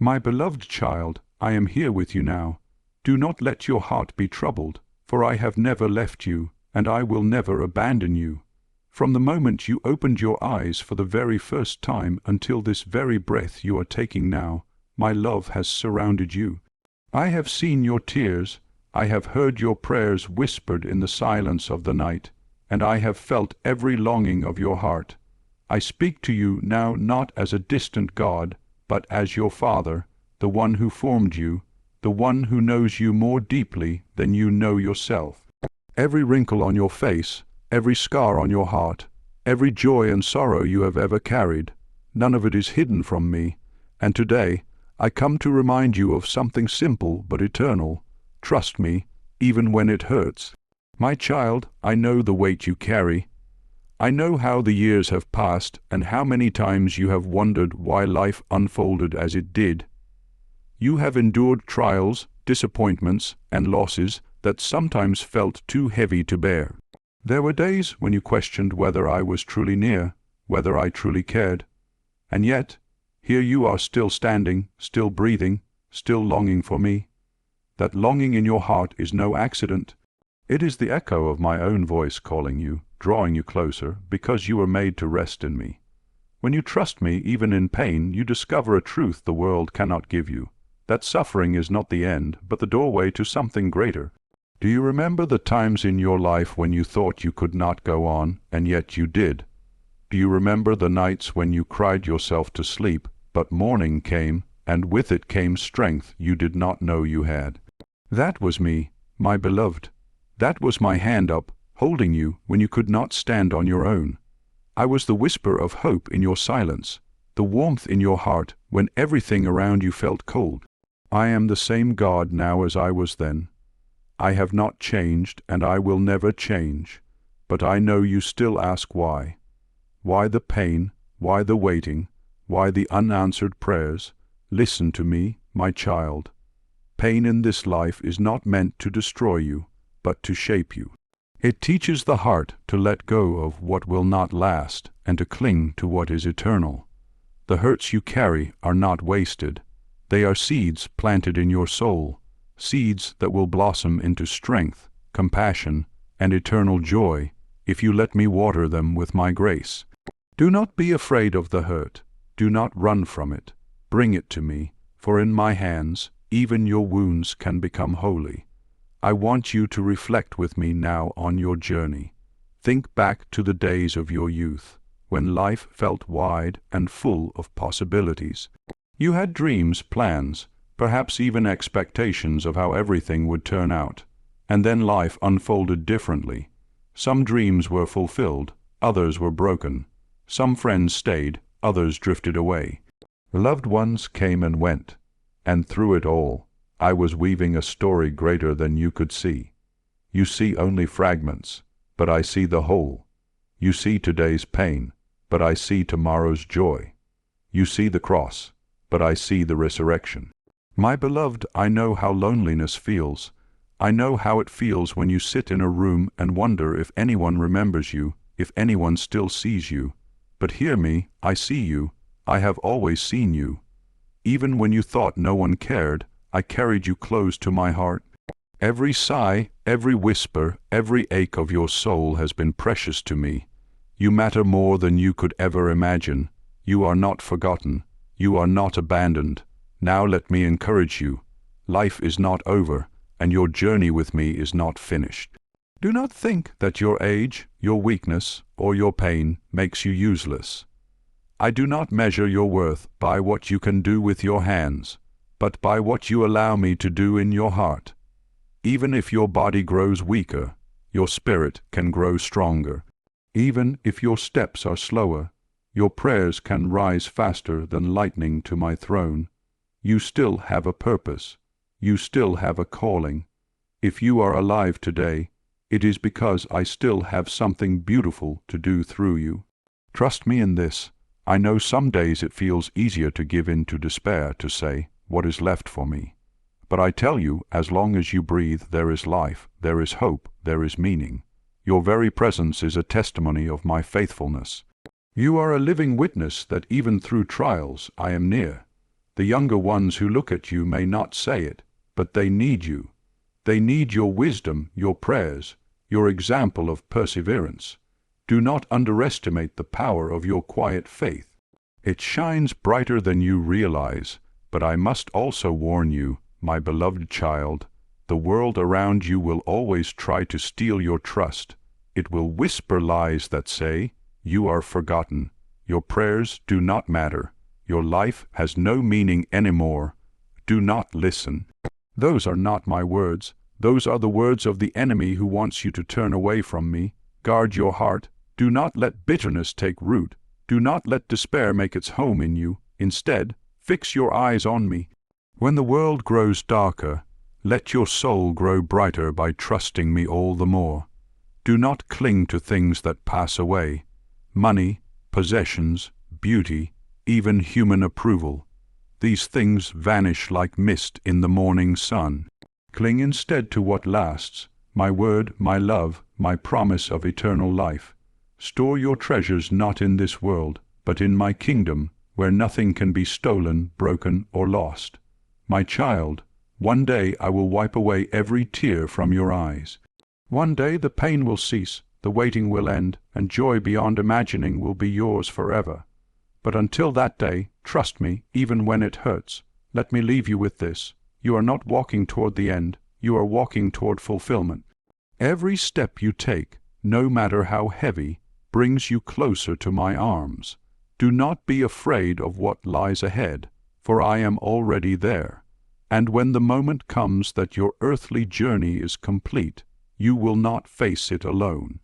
My beloved child, I am here with you now. Do not let your heart be troubled, for I have never left you, and I will never abandon you. From the moment you opened your eyes for the very first time until this very breath you are taking now, my love has surrounded you. I have seen your tears, I have heard your prayers whispered in the silence of the night, and I have felt every longing of your heart. I speak to you now not as a distant God, but as your Father, the one who formed you, the one who knows you more deeply than you know yourself. Every wrinkle on your face, every scar on your heart, every joy and sorrow you have ever carried, none of it is hidden from me, and today I come to remind you of something simple but eternal. Trust me, even when it hurts. My child, I know the weight you carry. I know how the years have passed and how many times you have wondered why life unfolded as it did. You have endured trials, disappointments, and losses that sometimes felt too heavy to bear. There were days when you questioned whether I was truly near, whether I truly cared. And yet, here you are still standing, still breathing, still longing for me. That longing in your heart is no accident. It is the echo of my own voice calling you, drawing you closer, because you were made to rest in me. When you trust me, even in pain, you discover a truth the world cannot give you, that suffering is not the end, but the doorway to something greater. Do you remember the times in your life when you thought you could not go on, and yet you did? Do you remember the nights when you cried yourself to sleep, but morning came, and with it came strength you did not know you had? That was me, my beloved. That was my hand up, holding you when you could not stand on your own. I was the whisper of hope in your silence, the warmth in your heart when everything around you felt cold. I am the same God now as I was then. I have not changed, and I will never change, but I know you still ask why. Why the pain? Why the waiting? Why the unanswered prayers? Listen to me, my child. Pain in this life is not meant to destroy you, but to shape you. It teaches the heart to let go of what will not last and to cling to what is eternal. The hurts you carry are not wasted. They are seeds planted in your soul, seeds that will blossom into strength, compassion, and eternal joy if you let me water them with my grace. Do not be afraid of the hurt. Do not run from it. Bring it to me, for in my hands even your wounds can become holy. I want you to reflect with me now on your journey. Think back to the days of your youth, when life felt wide and full of possibilities. You had dreams, plans, perhaps even expectations of how everything would turn out. And then life unfolded differently. Some dreams were fulfilled, others were broken. Some friends stayed, others drifted away. Loved ones came and went, and through it all, I was weaving a story greater than you could see. You see only fragments, but I see the whole. You see today's pain, but I see tomorrow's joy. You see the cross, but I see the resurrection. My beloved, I know how loneliness feels. I know how it feels when you sit in a room and wonder if anyone remembers you, if anyone still sees you. But hear me, I see you. I have always seen you. Even when you thought no one cared, I carried you close to my heart. Every sigh, every whisper, every ache of your soul has been precious to me. You matter more than you could ever imagine. You are not forgotten. You are not abandoned. Now let me encourage you. Life is not over, and your journey with me is not finished. Do not think that your age, your weakness, or your pain makes you useless. I do not measure your worth by what you can do with your hands, but by what you allow me to do in your heart. Even if your body grows weaker, your spirit can grow stronger. Even if your steps are slower, your prayers can rise faster than lightning to my throne. You still have a purpose. You still have a calling. If you are alive today, it is because I still have something beautiful to do through you. Trust me in this. I know some days it feels easier to give in to despair, to say, "What is left for me?" But I tell you, as long as you breathe, there is life, there is hope, there is meaning. Your very presence is a testimony of my faithfulness. You are a living witness that even through trials I am near. The younger ones who look at you may not say it, but they need you. They need your wisdom, your prayers, your example of perseverance. Do not underestimate the power of your quiet faith. It shines brighter than you realize, but I must also warn you, my beloved child, the world around you will always try to steal your trust. It will whisper lies that say, you are forgotten. Your prayers do not matter. Your life has no meaning anymore. Do not listen. Those are not my words. Those are the words of the enemy who wants you to turn away from me. Guard your heart. Do not let bitterness take root. Do not let despair make its home in you. Instead, fix your eyes on me. When the world grows darker, let your soul grow brighter by trusting me all the more. Do not cling to things that pass away. Money, possessions, beauty, even human approval. These things vanish like mist in the morning sun. Cling instead to what lasts, my word, my love, my promise of eternal life. Store your treasures not in this world, but in my kingdom, where nothing can be stolen, broken, or lost. My child, one day I will wipe away every tear from your eyes. One day the pain will cease, the waiting will end, and joy beyond imagining will be yours forever. But until that day, trust me, even when it hurts. Let me leave you with this. You are not walking toward the end, you are walking toward fulfillment. Every step you take, no matter how heavy, brings you closer to my arms. Do not be afraid of what lies ahead, for I am already there. And when the moment comes that your earthly journey is complete, you will not face it alone.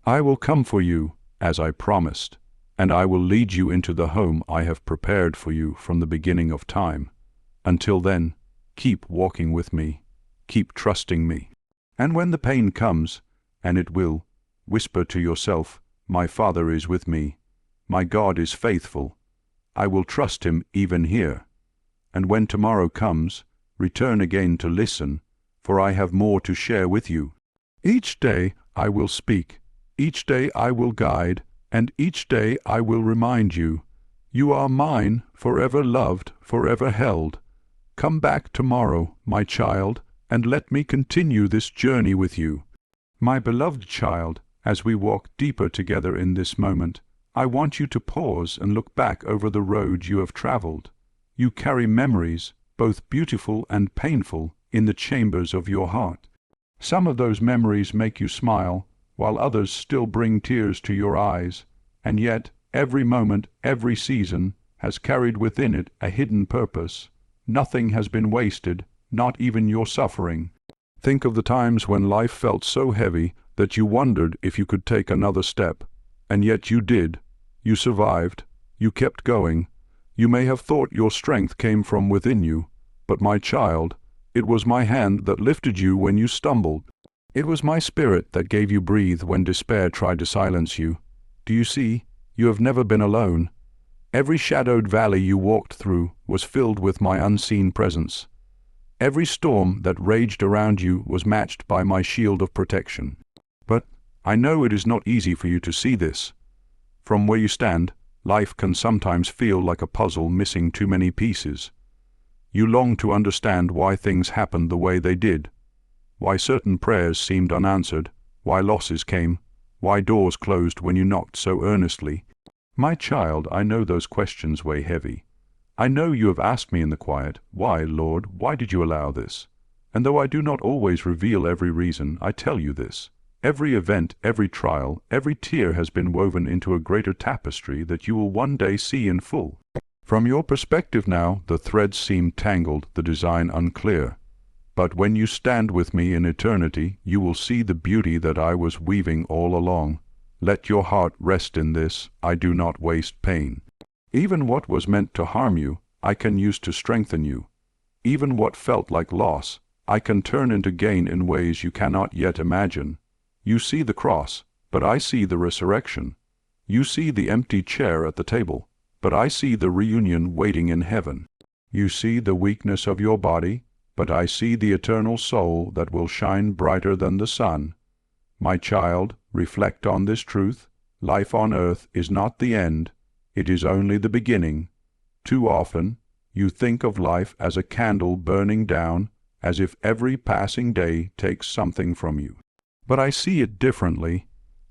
I will come for you, as I promised, and I will lead you into the home I have prepared for you from the beginning of time. Until then, keep walking with me, keep trusting me. And when the pain comes, and it will, whisper to yourself, my Father is with me, my God is faithful. I will trust him even here. And when tomorrow comes, return again to listen, for I have more to share with you. Each day I will speak, each day I will guide, and each day I will remind you, you are mine, forever loved, forever held. Come back tomorrow, my child, and let me continue this journey with you. My beloved child, as we walk deeper together in this moment, I want you to pause and look back over the road you have traveled. You carry memories, both beautiful and painful, in the chambers of your heart. Some of those memories make you smile, while others still bring tears to your eyes, and yet every moment, every season, has carried within it a hidden purpose. Nothing has been wasted, not even your suffering. Think of the times when life felt so heavy that you wondered if you could take another step, and yet you did. You survived. You kept going. You may have thought your strength came from within you, but my child, it was my hand that lifted you when you stumbled. It was my spirit that gave you breath when despair tried to silence you. Do you see? You have never been alone. Every shadowed valley you walked through was filled with my unseen presence. Every storm that raged around you was matched by my shield of protection. But I know it is not easy for you to see this. From where you stand, life can sometimes feel like a puzzle missing too many pieces. You long to understand why things happened the way they did, why certain prayers seemed unanswered, why losses came, why doors closed when you knocked so earnestly. My child, I know those questions weigh heavy. I know you have asked me in the quiet, why, Lord, why did you allow this? And though I do not always reveal every reason, I tell you this. Every event, every trial, every tear has been woven into a greater tapestry that you will one day see in full. From your perspective now, the threads seem tangled, the design unclear. But when you stand with me in eternity, you will see the beauty that I was weaving all along. Let your heart rest in this, I do not waste pain. Even what was meant to harm you, I can use to strengthen you. Even what felt like loss, I can turn into gain in ways you cannot yet imagine. You see the cross, but I see the resurrection. You see the empty chair at the table, but I see the reunion waiting in heaven. You see the weakness of your body, but I see the eternal soul that will shine brighter than the sun. My child, reflect on this truth. Life on earth is not the end. It is only the beginning. Too often, You think of life as a candle burning down, as if every passing day takes something from you. But I see it differently.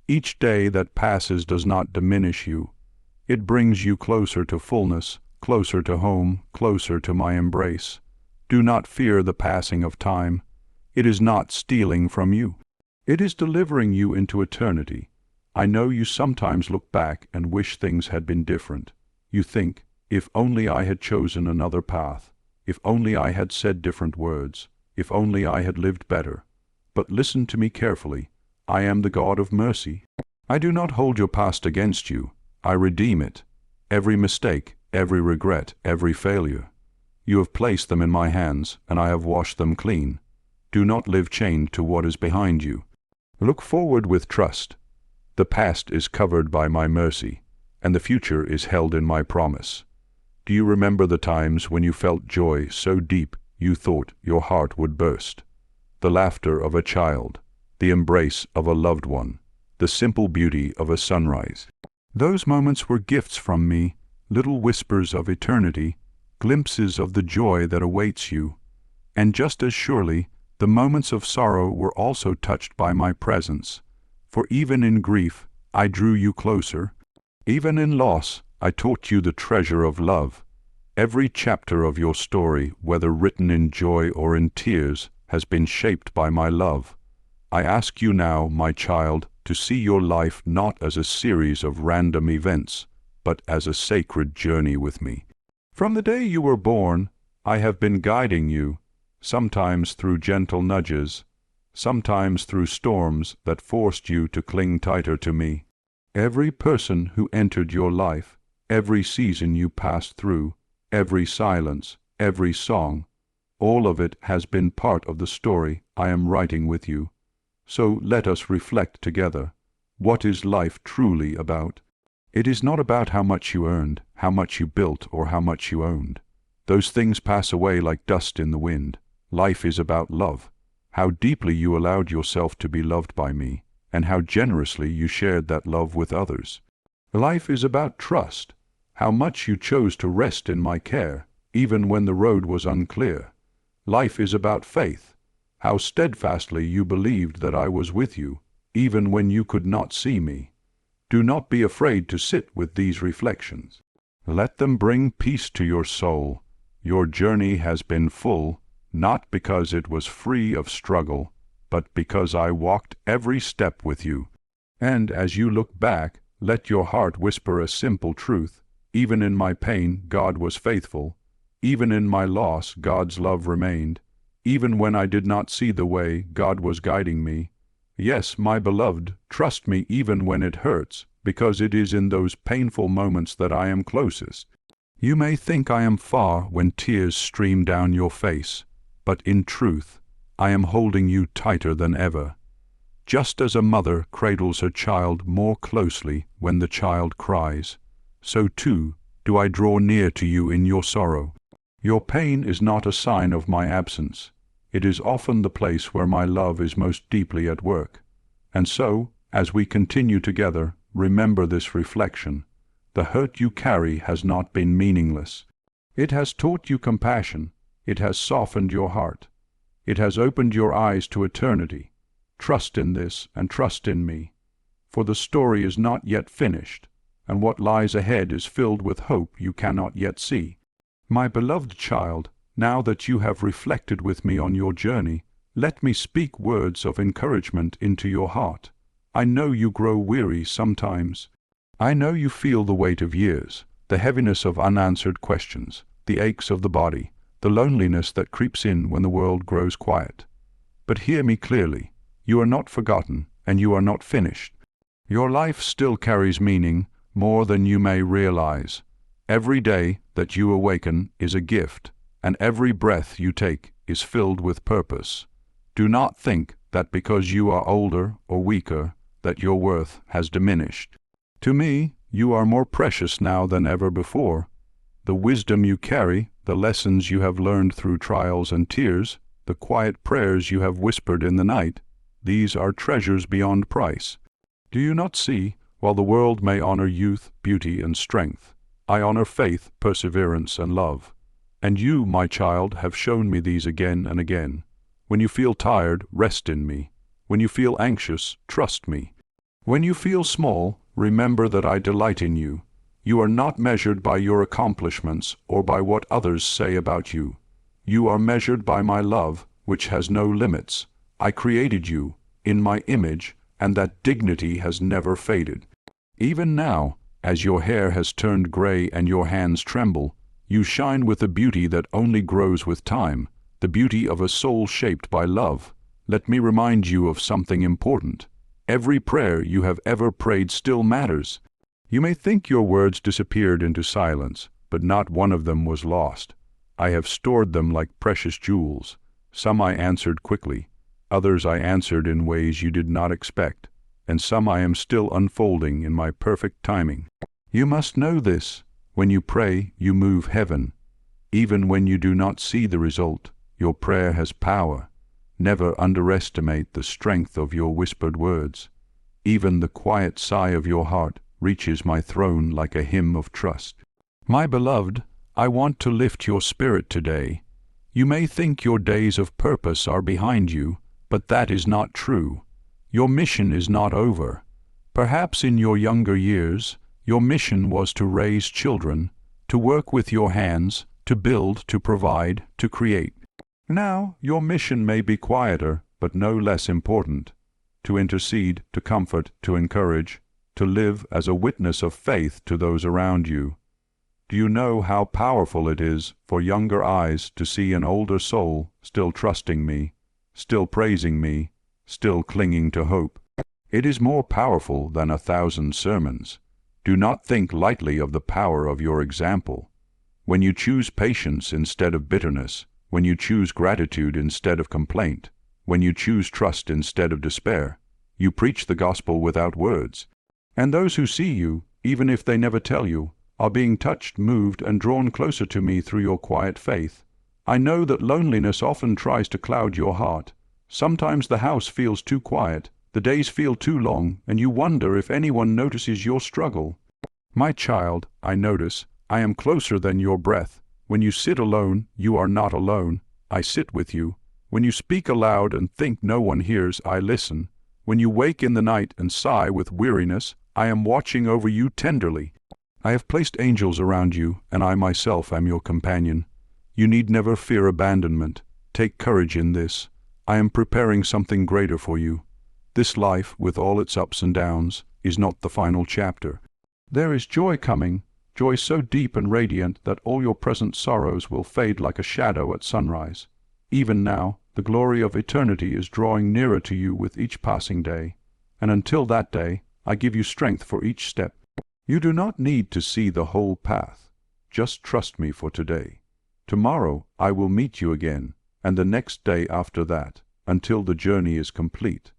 Each day that passes does not diminish you. It brings you closer to fullness, closer to home, closer to my embrace. Do not fear the passing of time. It is not stealing from you. It is delivering you into eternity. I know you sometimes look back and wish things had been different. You think, if only I had chosen another path, if only I had said different words, if only I had lived better. But listen to me carefully. I am the God of mercy. I do not hold your past against you. I redeem it. Every mistake, every regret, every failure. You have placed them in my hands, and I have washed them clean. Do not live chained to what is behind you. Look forward with trust. The past is covered by my mercy, and the future is held in my promise. Do you remember the times when you felt joy so deep you thought your heart would burst? The laughter of a child, the embrace of a loved one, the simple beauty of a sunrise. Those moments were gifts from me, little whispers of eternity, glimpses of the joy that awaits you. And just as surely, the moments of sorrow were also touched by my presence. For even in grief, I drew you closer. Even in loss, I taught you the treasure of love. Every chapter of your story, whether written in joy or in tears, has been shaped by my love. I ask you now, my child, to see your life not as a series of random events, but as a sacred journey with me. From the day you were born, I have been guiding you, sometimes through gentle nudges, sometimes through storms that forced you to cling tighter to me. Every person who entered your life, every season you passed through, every silence, every song, all of it has been part of the story I am writing with you. So let us reflect together. What is life truly about? It is not about how much you earned, how much you built, or how much you owned. Those things pass away like dust in the wind. Life is about love. How deeply you allowed yourself to be loved by me, and how generously you shared that love with others. Life is about trust. How much you chose to rest in my care, even when the road was unclear. Life is about faith. How steadfastly you believed that I was with you, even when you could not see me. Do not be afraid to sit with these reflections. Let them bring peace to your soul. Your journey has been full, not because it was free of struggle, but because I walked every step with you. And as you look back, let your heart whisper a simple truth. Even in my pain, God was faithful. Even in my loss, God's love remained. Even when I did not see the way, God was guiding me. Yes, my beloved, trust me even when it hurts, because it is in those painful moments that I am closest. You may think I am far when tears stream down your face, but in truth, I am holding you tighter than ever. Just as a mother cradles her child more closely when the child cries, so too do I draw near to you in your sorrow. Your pain is not a sign of my absence. It is often the place where my love is most deeply at work. And so, as we continue together, remember this reflection. The hurt you carry has not been meaningless. It has taught you compassion. It has softened your heart. It has opened your eyes to eternity. Trust in this and trust in me. For the story is not yet finished, and what lies ahead is filled with hope you cannot yet see. My beloved child, now that you have reflected with me on your journey, let me speak words of encouragement into your heart. I know you grow weary sometimes. I know you feel the weight of years, the heaviness of unanswered questions, the aches of the body, the loneliness that creeps in when the world grows quiet. But hear me clearly. You are not forgotten, and you are not finished. Your life still carries meaning, more than you may realize. Every day that you awaken is a gift, and every breath you take is filled with purpose. Do not think that because you are older or weaker, that your worth has diminished. To me, you are more precious now than ever before. The wisdom you carry, the lessons you have learned through trials and tears, the quiet prayers you have whispered in the night, these are treasures beyond price. Do you not see, while the world may honor youth, beauty, and strength, I honor faith, perseverance, and love. And you, my child, have shown me these again and again. When you feel tired, rest in me. When you feel anxious, trust me. When you feel small, remember that I delight in you. You are not measured by your accomplishments or by what others say about you. You are measured by my love, which has no limits. I created you in my image, and that dignity has never faded. Even now, as your hair has turned gray and your hands tremble, you shine with a beauty that only grows with time, the beauty of a soul shaped by love. Let me remind you of something important. Every prayer you have ever prayed still matters. You may think your words disappeared into silence, but not one of them was lost. I have stored them like precious jewels. Some I answered quickly, others I answered in ways you did not expect, and some I am still unfolding in my perfect timing. You must know this. When you pray, you move heaven. Even when you do not see the result, your prayer has power. Never underestimate the strength of your whispered words. Even the quiet sigh of your heart reaches my throne like a hymn of trust. My beloved, I want to lift your spirit today. You may think your days of purpose are behind you, but that is not true. Your mission is not over. Perhaps in your younger years, your mission was to raise children, to work with your hands, to build, to provide, to create. Now, your mission may be quieter, but no less important. To intercede, to comfort, to encourage, to live as a witness of faith to those around you. Do you know how powerful it is for younger eyes to see an older soul still trusting me, still praising me, still clinging to hope? It is more powerful than 1,000 sermons. Do not think lightly of the power of your example. When you choose patience instead of bitterness, when you choose gratitude instead of complaint, when you choose trust instead of despair, you preach the gospel without words. And those who see you, even if they never tell you, are being touched, moved, and drawn closer to me through your quiet faith. I know that loneliness often tries to cloud your heart. Sometimes the house feels too quiet, the days feel too long, and you wonder if anyone notices your struggle. My child, I notice, I am closer than your breath. When you sit alone, you are not alone. I sit with you. When you speak aloud and think no one hears, I listen. When you wake in the night and sigh with weariness, I am watching over you tenderly. I have placed angels around you, and I myself am your companion. You need never fear abandonment. Take courage in this. I am preparing something greater for you. This life, with all its ups and downs, is not the final chapter. There is joy coming, joy so deep and radiant that all your present sorrows will fade like a shadow at sunrise. Even now, the glory of eternity is drawing nearer to you with each passing day, and until that day, I give you strength for each step. You do not need to see the whole path. Just trust me for today. Tomorrow I will meet you again, and the next day after that, until the journey is complete.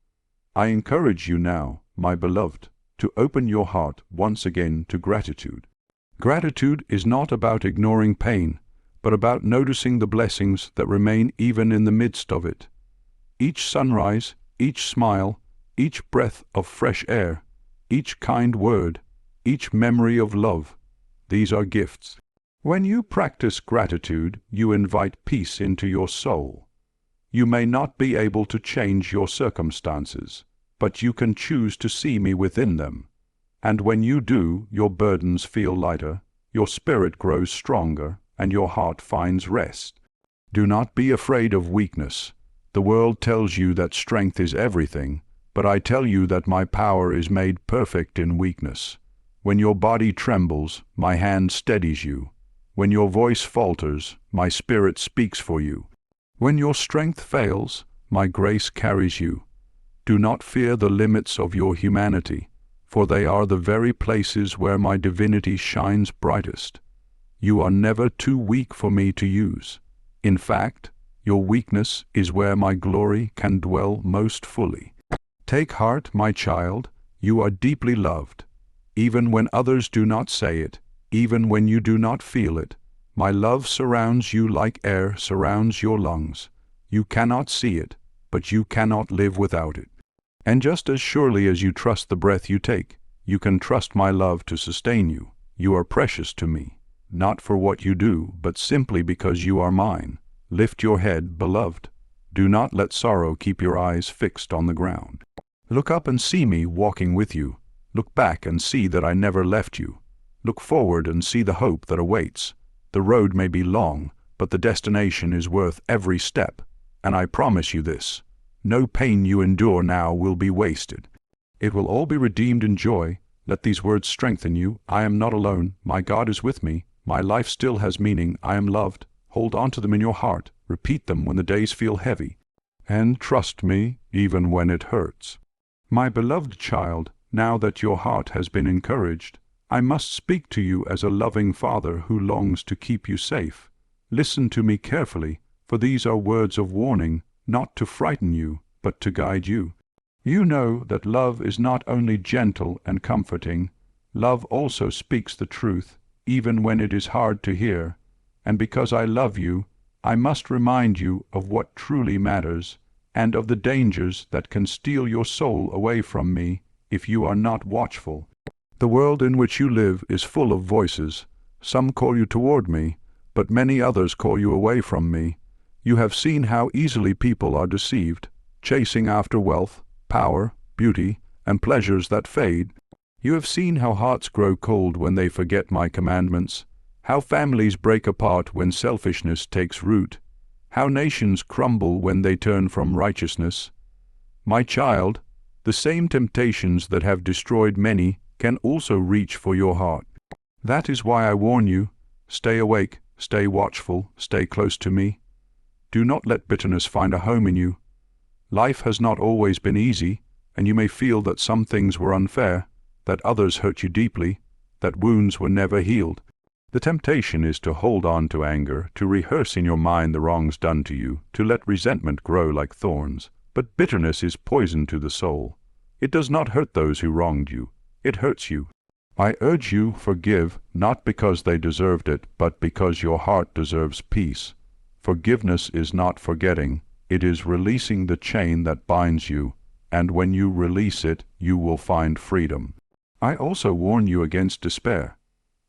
I encourage you now, my beloved, to open your heart once again to gratitude. Gratitude is not about ignoring pain, but about noticing the blessings that remain even in the midst of it. Each sunrise, each smile, each breath of fresh air, each kind word, each memory of love, these are gifts. When you practice gratitude, you invite peace into your soul. You may not be able to change your circumstances, but you can choose to see me within them. And when you do, your burdens feel lighter, your spirit grows stronger, and your heart finds rest. Do not be afraid of weakness. The world tells you that strength is everything, but I tell you that my power is made perfect in weakness. When your body trembles, my hand steadies you. When your voice falters, my spirit speaks for you. When your strength fails, my grace carries you. Do not fear the limits of your humanity, for they are the very places where my divinity shines brightest. You are never too weak for me to use. In fact, your weakness is where my glory can dwell most fully. Take heart, my child, you are deeply loved. Even when others do not say it, even when you do not feel it, my love surrounds you like air surrounds your lungs. You cannot see it, but you cannot live without it. And just as surely as you trust the breath you take, you can trust my love to sustain you. You are precious to me. not for what you do, but simply because you are mine. Lift your head, beloved. Do not let sorrow keep your eyes fixed on the ground. Look up and see me walking with you. Look back and see that I never left you. Look forward and see the hope that awaits. The road may be long, but the destination is worth every step. And I promise you this: no pain you endure now will be wasted. It will all be redeemed in joy. Let these words strengthen you. I am not alone. My God is with me. My life still has meaning. I am loved. Hold on to them in your heart. Repeat them when the days feel heavy. And trust me, even when it hurts. My beloved child, now that your heart has been encouraged, I must speak to you as a loving father who longs to keep you safe. Listen to me carefully, for these are words of warning, not to frighten you, but to guide you. You know that love is not only gentle and comforting, love also speaks the truth, even when it is hard to hear. And because I love you, I must remind you of what truly matters, and of the dangers that can steal your soul away from me if you are not watchful. The world in which you live is full of voices. Some call you toward me, but many others call you away from me. You have seen how easily people are deceived, chasing after wealth, power, beauty, and pleasures that fade. You have seen how hearts grow cold when they forget my commandments, how families break apart when selfishness takes root, how nations crumble when they turn from righteousness. My child, the same temptations that have destroyed many can also reach for your heart. That is why I warn you, stay awake, stay watchful, stay close to me. Do not let bitterness find a home in you. Life has not always been easy, and you may feel that some things were unfair, that others hurt you deeply, that wounds were never healed. The temptation is to hold on to anger, to rehearse in your mind the wrongs done to you, to let resentment grow like thorns. But bitterness is poison to the soul. It does not hurt those who wronged you. It hurts you. I urge you, forgive, not because they deserved it, but because your heart deserves peace. Forgiveness is not forgetting. It is releasing the chain that binds you, and when you release it, you will find freedom. I also warn you against despair.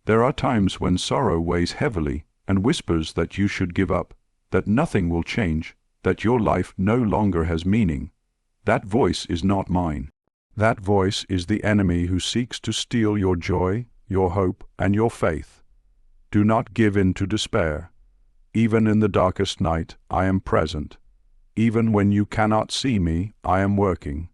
There are times when sorrow weighs heavily and whispers that you should give up, that nothing will change, that your life no longer has meaning. That voice is not mine. That voice is the enemy who seeks to steal your joy, your hope, and your faith. Do not give in to despair. Even in the darkest night, I am present. Even when you cannot see me, I am working.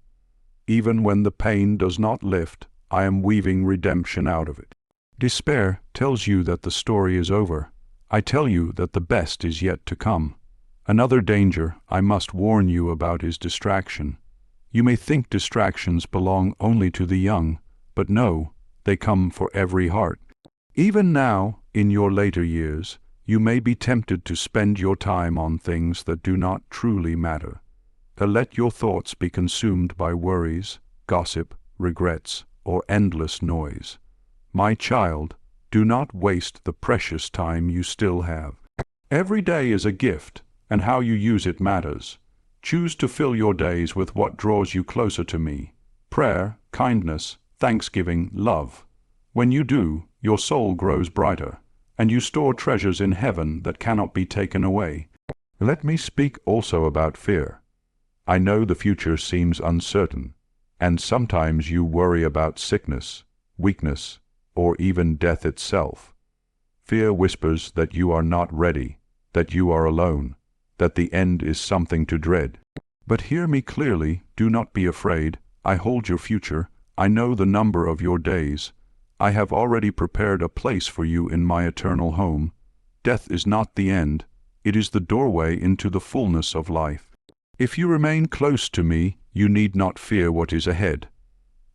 Even when the pain does not lift, I am weaving redemption out of it. Despair tells you that the story is over. I tell you that the best is yet to come. Another danger I must warn you about is distraction. You may think distractions belong only to the young, but no, they come for every heart. Even now, in your later years, you may be tempted to spend your time on things that do not truly matter. To let your thoughts be consumed by worries, gossip, regrets, or endless noise. My child, do not waste the precious time you still have. Every day is a gift, and how you use it matters. Choose to fill your days with what draws you closer to me: prayer, kindness, thanksgiving, love. When you do, your soul grows brighter, and you store treasures in heaven that cannot be taken away. Let me speak also about fear. I know the future seems uncertain, and sometimes you worry about sickness, weakness, or even death itself. Fear whispers that you are not ready, that you are alone, that the end is something to dread. But hear me clearly, do not be afraid. I hold your future. I know the number of your days. I have already prepared a place for you in my eternal home. Death is not the end. It is the doorway into the fullness of life. If you remain close to me, you need not fear what is ahead.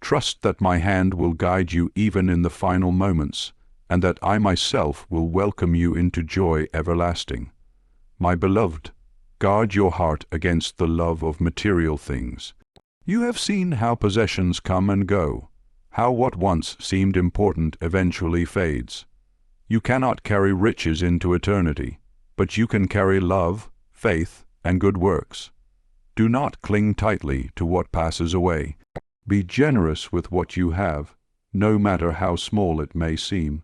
Trust that my hand will guide you even in the final moments, and that I myself will welcome you into joy everlasting. My beloved, guard your heart against the love of material things. You have seen how possessions come and go, how what once seemed important eventually fades. You cannot carry riches into eternity, but you can carry love, faith, and good works. Do not cling tightly to what passes away. Be generous with what you have, no matter how small it may seem.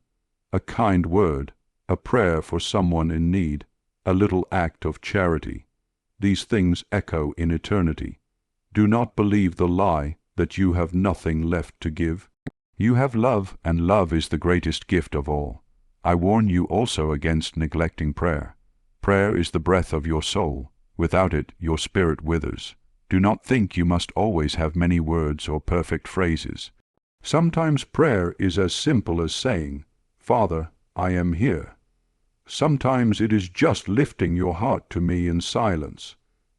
A kind word, a prayer for someone in need, a little act of charity. These things echo in eternity. Do not believe the lie that you have nothing left to give. You have love, and love is the greatest gift of all. I warn you also against neglecting prayer. Prayer is the breath of your soul. Without it, your spirit withers. Do not think you must always have many words or perfect phrases. Sometimes prayer is as simple as saying, "Father, I am here." Sometimes it is just lifting your heart to me in silence.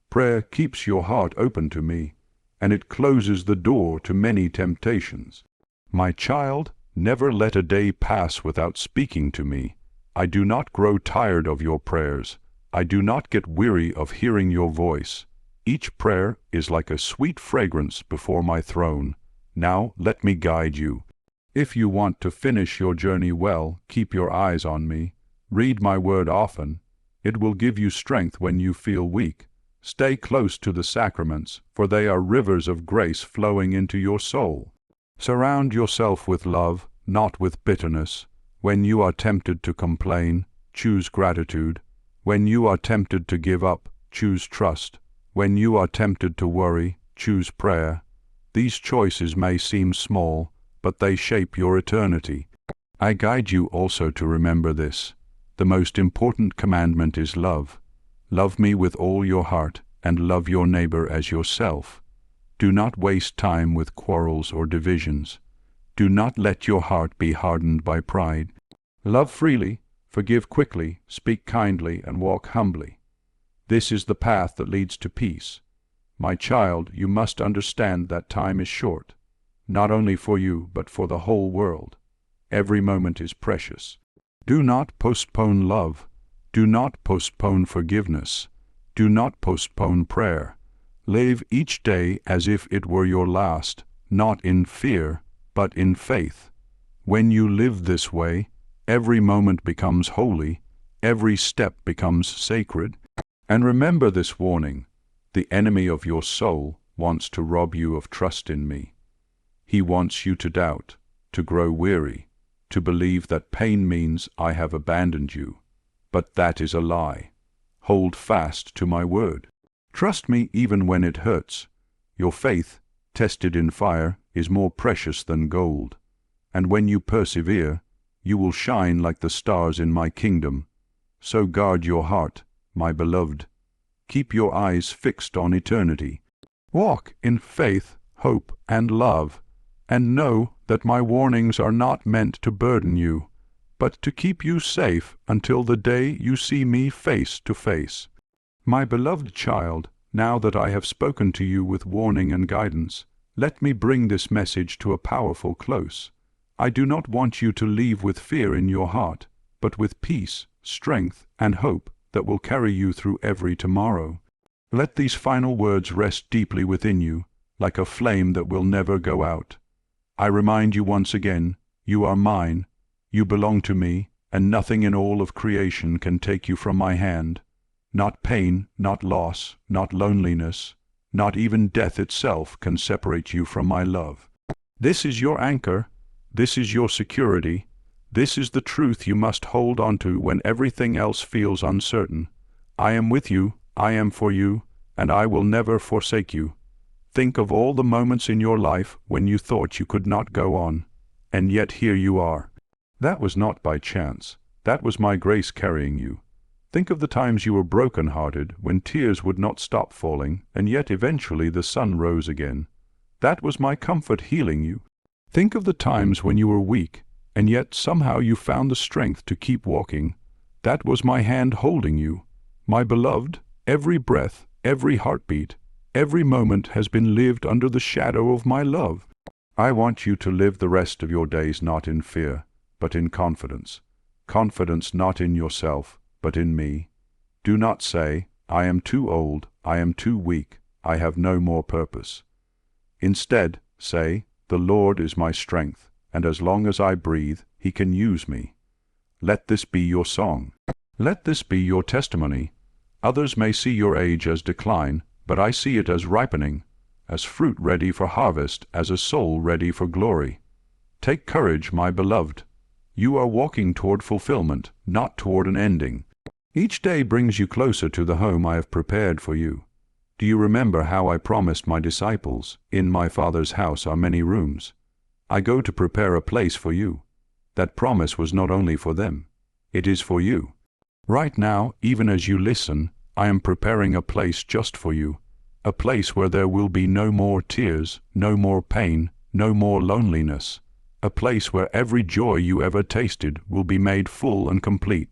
Prayer keeps your heart open to me, and it closes the door to many temptations. My child, never let a day pass without speaking to me. I do not grow tired of your prayers. I do not get weary of hearing your voice. Each prayer is like a sweet fragrance before my throne. Now let me guide you. If you want to finish your journey well, keep your eyes on me. Read my word often. It will give you strength when you feel weak. Stay close to the sacraments, for they are rivers of grace flowing into your soul. Surround yourself with love, not with bitterness. When you are tempted to complain, choose gratitude. When you are tempted to give up, choose trust. When you are tempted to worry, choose prayer. These choices may seem small, but they shape your eternity. I guide you also to remember this. The most important commandment is love. Love me with all your heart, and love your neighbor as yourself. Do not waste time with quarrels or divisions. Do not let your heart be hardened by pride. Love freely, forgive quickly, speak kindly, and walk humbly. This is the path that leads to peace. My child, you must understand that time is short, not only for you, but for the whole world. Every moment is precious. Do not postpone love. Do not postpone forgiveness. Do not postpone prayer. Live each day as if it were your last, not in fear, but in faith. When you live this way, every moment becomes holy, every step becomes sacred. And remember this warning: the enemy of your soul wants to rob you of trust in me. He wants you to doubt, to grow weary, to believe that pain means I have abandoned you. But that is a lie. Hold fast to my word. Trust me even when it hurts. Your faith, tested in fire, is more precious than gold. And when you persevere, you will shine like the stars in my kingdom. So guard your heart, my beloved. Keep your eyes fixed on eternity. Walk in faith, hope, and love, and know that my warnings are not meant to burden you, but to keep you safe until the day you see me face to face. My beloved child, now that I have spoken to you with warning and guidance, let me bring this message to a powerful close. I do not want you to leave with fear in your heart, but with peace, strength, and hope that will carry you through every tomorrow. Let these final words rest deeply within you, like a flame that will never go out. I remind you once again, you are mine, you belong to me, and nothing in all of creation can take you from my hand. Not pain, not loss, not loneliness, not even death itself can separate you from my love. This is your anchor, this is your security, this is the truth you must hold on to when everything else feels uncertain. I am with you, I am for you, and I will never forsake you. Think of all the moments in your life when you thought you could not go on, and yet here you are. That was not by chance. That was my grace carrying you. Think of the times you were broken-hearted, when tears would not stop falling, and yet eventually the sun rose again. That was my comfort healing you. Think of the times when you were weak, and yet somehow you found the strength to keep walking. That was my hand holding you. My beloved, every breath, every heartbeat, every moment has been lived under the shadow of my love. I want you to live the rest of your days not in fear, but in confidence. Confidence not in yourself, but in me. Do not say, I am too old, I am too weak, I have no more purpose. Instead, say, the Lord is my strength, and as long as I breathe, He can use me. Let this be your song. Let this be your testimony. Others may see your age as decline, but I see it as ripening, as fruit ready for harvest, as a soul ready for glory. Take courage, my beloved. You are walking toward fulfillment, not toward an ending. Each day brings you closer to the home I have prepared for you. Do you remember how I promised my disciples, "In my Father's house are many rooms"? I go to prepare a place for you. That promise was not only for them. It is for you. Right now, even as you listen, I am preparing a place just for you. A place where there will be no more tears, no more pain, no more loneliness. A place where every joy you ever tasted will be made full and complete.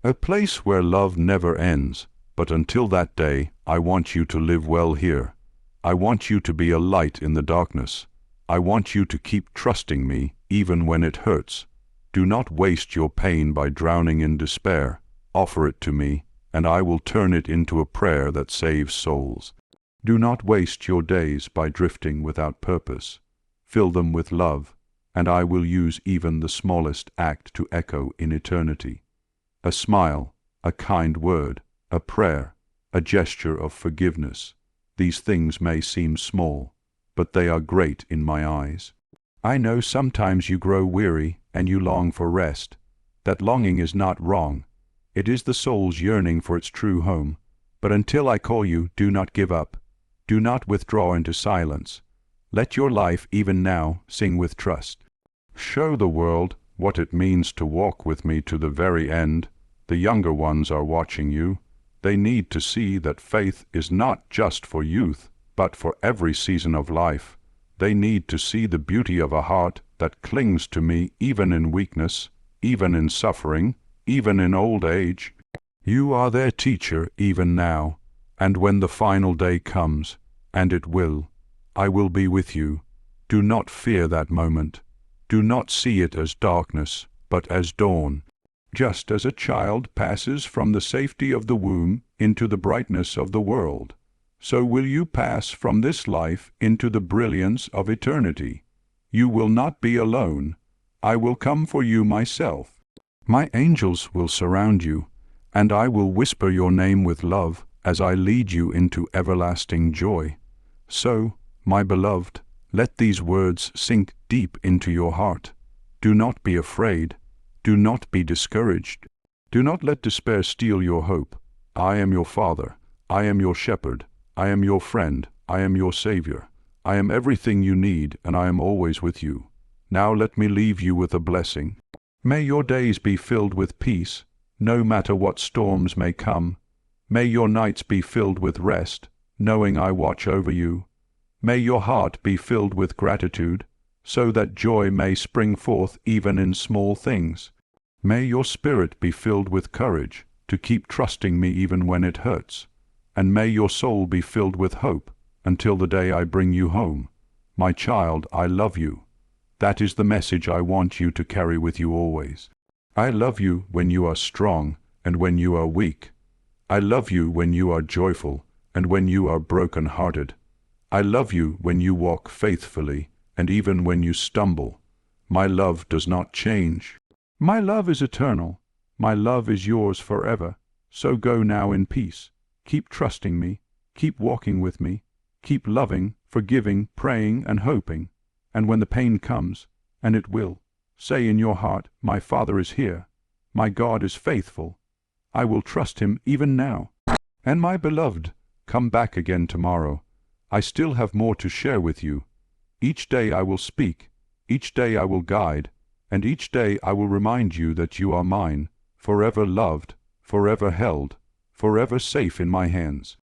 A place where love never ends. But until that day, I want you to live well here. I want you to be a light in the darkness. I want you to keep trusting me, even when it hurts. Do not waste your pain by drowning in despair. Offer it to me, and I will turn it into a prayer that saves souls. Do not waste your days by drifting without purpose. Fill them with love, and I will use even the smallest act to echo in eternity. A smile, a kind word, a prayer, a gesture of forgiveness. These things may seem small, but they are great in my eyes. I know sometimes you grow weary and you long for rest. That longing is not wrong. It is the soul's yearning for its true home. But until I call you, do not give up. Do not withdraw into silence. Let your life, even now, sing with trust. Show the world what it means to walk with me to the very end. The younger ones are watching you. They need to see that faith is not just for youth, but for every season of life. They need to see the beauty of a heart that clings to me even in weakness, even in suffering, even in old age. You are their teacher even now, and when the final day comes, and it will, I will be with you. Do not fear that moment. Do not see it as darkness, but as dawn. Just as a child passes from the safety of the womb into the brightness of the world, so will you pass from this life into the brilliance of eternity. You will not be alone. I will come for you myself. My angels will surround you, and I will whisper your name with love as I lead you into everlasting joy. So, my beloved, let these words sink deep into your heart. Do not be afraid. Do not be discouraged. Do not let despair steal your hope. I am your Father. I am your shepherd. I am your friend. I am your Savior. I am everything you need, and I am always with you. Now let me leave you with a blessing. May your days be filled with peace, no matter what storms may come. May your nights be filled with rest, knowing I watch over you. May your heart be filled with gratitude, so that joy may spring forth even in small things. May your spirit be filled with courage to keep trusting me even when it hurts. And may your soul be filled with hope until the day I bring you home. My child, I love you. That is the message I want you to carry with you always. I love you when you are strong and when you are weak. I love you when you are joyful and when you are broken-hearted. I love you when you walk faithfully and even when you stumble. My love does not change. My love is eternal. My love is yours forever. So go now in peace. Keep trusting me. Keep walking with me. Keep loving, forgiving, praying, and hoping. And when the pain comes, and it will, say in your heart, "My Father is here. My God is faithful. I will trust Him even now." And my beloved, come back again tomorrow. I still have more to share with you. Each day I will speak. Each day I will guide. And each day I will remind you that you are mine, forever loved, forever held, forever safe in my hands.